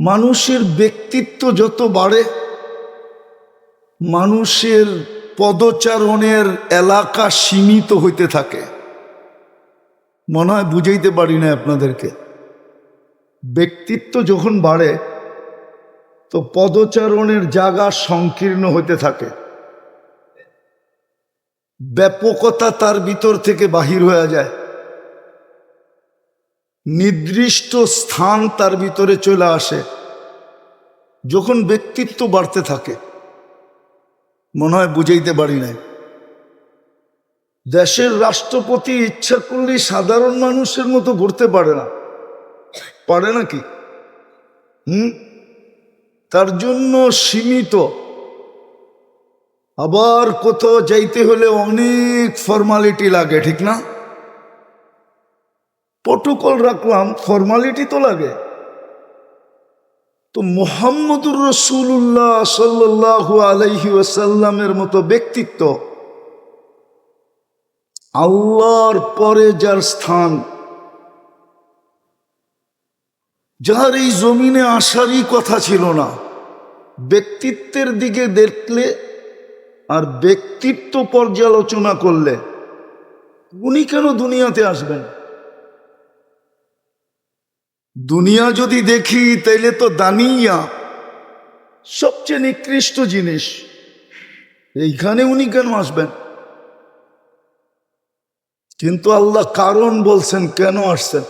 মানুষের ব্যক্তিত্ব যত বাড়ে, মানুষের পদচারণের এলাকা সীমিত হইতে থাকে। মনে হয় বুঝাইতে পারি না আপনাদেরকে। ব্যক্তিত্ব যখন বাড়ে তো পদচারণের জায়গা সংকীর্ণ হইতে থাকে, ব্যাপকতা তার ভিতর থেকে বাহির হয়ে যায়, নির্দিষ্ট স্থান তার ভিতরে চলে আসে যখন ব্যক্তিত্ব বাড়তে থাকে। মনে হয় বুঝাইতে পারি না। দেশের রাষ্ট্রপতি ইচ্ছা করলে সাধারণ মানুষের মতো ঘুরতে পারে না, পারে নাকি? তার জন্য সীমিত। আবার কোথাও যাইতে হলে অনেক ফর্মালিটি লাগে, ঠিক না? প্রটোকল রাখলাম, ফর্মালিটি তো লাগে। তো মুহাম্মদুর রাসূলুল্লাহ সাল্লাল্লাহু আলাইহি ওয়াসাল্লামের মতো ব্যক্তিত্ব, আল্লাহর পরে যার স্থান, যার এই জমিনে আসারই কথা ছিল না, ব্যক্তিত্বের দিকে দেখলে আর ব্যক্তিত্ব পর্যালোচনা করলে উনি কেন দুনিয়াতে আসবেন? দুনিয়া যদি দেখি তাইলে তো দানিয়া, সবচেয়ে নিকৃষ্ট জিনিস, এইখানে উনি কেন আসবেন? কিন্তু আল্লাহ কারণ বলছেন কেন আসছেন।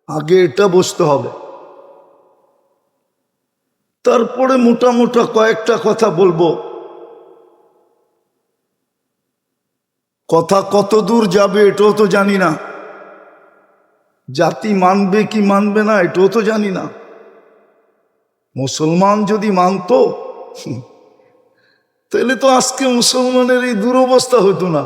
আগে এটা বুঝতে হবে, তারপরে মোটা মোটা কয়েকটা কথা বলবো। কথা কত দূর যাবে এটাও তো জানি না, জাতি মানবে কি মানবে না এটাও তো জানি না। মুসলমান যদি মানতো তাহলে তো আজকে মুসলমানের এই দুরবস্থা হতো না।